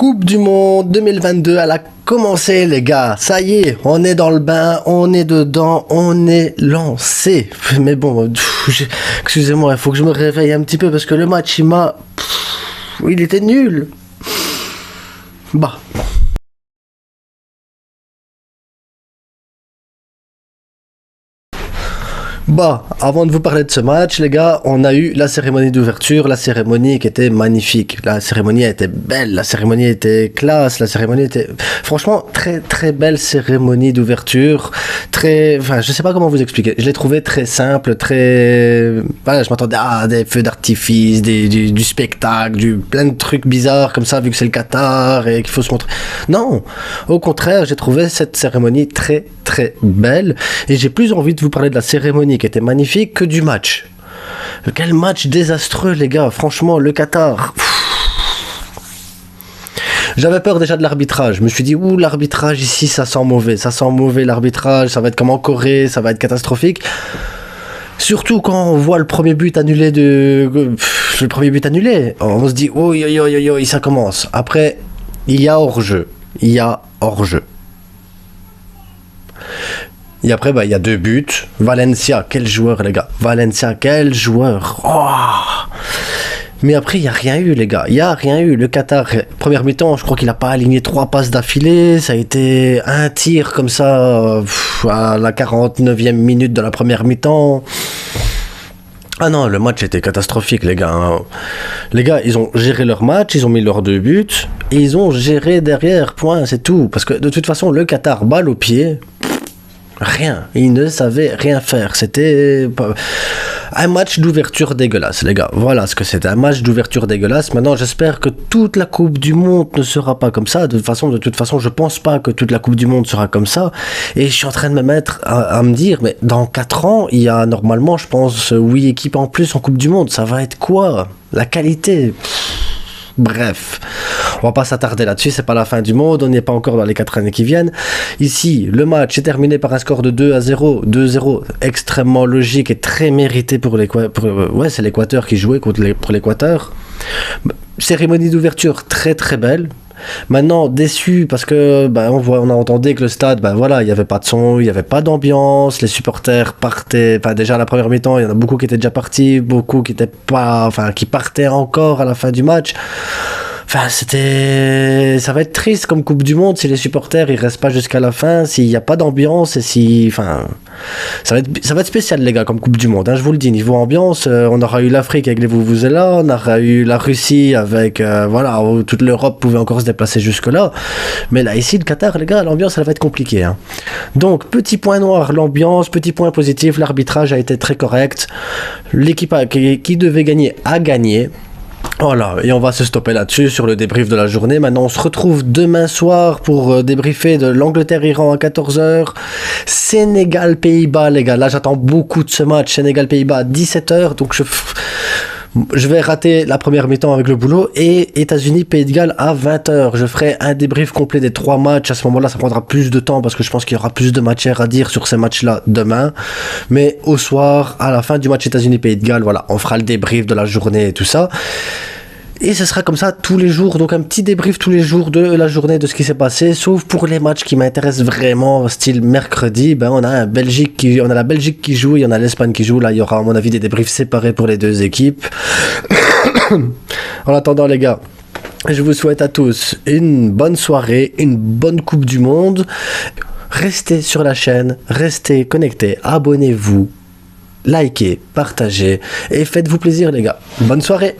Coupe du Monde 2022, elle a commencé les gars, ça y est, on est dans le bain, on est dedans, on est lancé. Mais bon, excusez-moi, il faut que je me réveille un petit peu parce que le match, il était nul. Bah. Bah, avant de vous parler de ce match, les gars, on a eu la cérémonie d'ouverture, la cérémonie qui était magnifique. La cérémonie était belle, la cérémonie était classe, la cérémonie était... Franchement, très très belle cérémonie d'ouverture. Enfin, je sais pas comment vous expliquer. Je l'ai trouvé très simple, très... Voilà, je m'attendais à des feux d'artifice, du spectacle, plein de trucs bizarres comme ça, vu que c'est le Qatar et qu'il faut se montrer. Non, au contraire, j'ai trouvé cette cérémonie très très belle. Et j'ai plus envie de vous parler de la cérémonie qui était magnifique que du match. Quel match désastreux les gars, franchement le Qatar. J'avais peur déjà de l'arbitrage, je me suis dit ouh l'arbitrage ici ça sent mauvais l'arbitrage, ça va être comme en Corée, ça va être catastrophique. Surtout quand on voit le premier but annulé, on se dit oh yo ça commence. Après il y a hors-jeu. Et après, il y a 2 buts. Valencia, quel joueur, les gars. Oh. Mais après, il n'y a rien eu, les gars. Le Qatar, première mi-temps, je crois qu'il n'a pas aligné 3 passes d'affilée. Ça a été un tir comme ça à la 49e minute de la première mi-temps. Ah non, le match était catastrophique, les gars. Les gars, ils ont géré leur match, ils ont mis leurs 2 buts, et ils ont géré derrière, point, c'est tout. Parce que de toute façon, le Qatar, balle au pied... Rien, ils ne savaient rien faire. C'était un match d'ouverture dégueulasse, les gars. Voilà ce que c'était, un match d'ouverture dégueulasse. Maintenant, j'espère que toute la Coupe du Monde ne sera pas comme ça. De toute façon, je pense pas que toute la Coupe du Monde sera comme ça. Et je suis en train de me mettre à me dire, mais dans 4 ans, il y a normalement, je pense, 8 équipes en plus en Coupe du Monde. Ça va être quoi? La qualité? Bref, on va pas s'attarder là-dessus, c'est pas la fin du monde, on n'est pas encore dans les 4 années qui viennent. Ici, le match est terminé par un score de 2-0, 2-0, extrêmement logique et très mérité pour l'Équateur. Ouais, c'est l'Équateur qui jouait pour l'Équateur. Cérémonie d'ouverture très très belle. Maintenant déçu parce que on entendait que le stade il y avait pas de son, il y avait pas d'ambiance, les supporters partaient, déjà à la première mi-temps il y en a beaucoup qui étaient déjà partis, beaucoup qui qui partaient encore à la fin du match. Ça va être triste comme Coupe du Monde si les supporters ils restent pas jusqu'à la fin, s'il n'y a pas d'ambiance et ça va être spécial les gars comme Coupe du Monde, hein, je vous le dis, niveau ambiance, on aura eu l'Afrique avec les Vuvuzela, on aura eu la Russie avec où toute l'Europe pouvait encore se déplacer jusque là, mais là ici le Qatar les gars, l'ambiance elle va être compliquée, hein. Donc petit point noir l'ambiance, petit point positif l'arbitrage a été très correct, l'équipe qui devait gagner a gagné. Voilà, et on va se stopper là-dessus sur le débrief de la journée. Maintenant, on se retrouve demain soir pour débriefer de l'Angleterre-Iran à 14h. Sénégal-Pays-Bas, les gars. Là, j'attends beaucoup de ce match. Sénégal-Pays-Bas à 17h. Donc, je vais rater la première mi-temps avec le boulot. Et États-Unis-Pays de Galles à 20h. Je ferai un débrief complet des 3 matchs. À ce moment-là, ça prendra plus de temps parce que je pense qu'il y aura plus de matière à dire sur ces matchs-là demain. Mais au soir, à la fin du match États-Unis-Pays de Galles, voilà, on fera le débrief de la journée et tout ça. Et ce sera comme ça tous les jours, donc un petit débrief tous les jours de la journée de ce qui s'est passé, sauf pour les matchs qui m'intéressent vraiment, style mercredi, on a la Belgique qui joue, il y en a l'Espagne qui joue, là il y aura à mon avis des débriefs séparés pour les 2 équipes. En attendant les gars, je vous souhaite à tous une bonne soirée, une bonne Coupe du Monde, restez sur la chaîne, restez connectés, abonnez-vous, likez, partagez et faites-vous plaisir les gars, bonne soirée.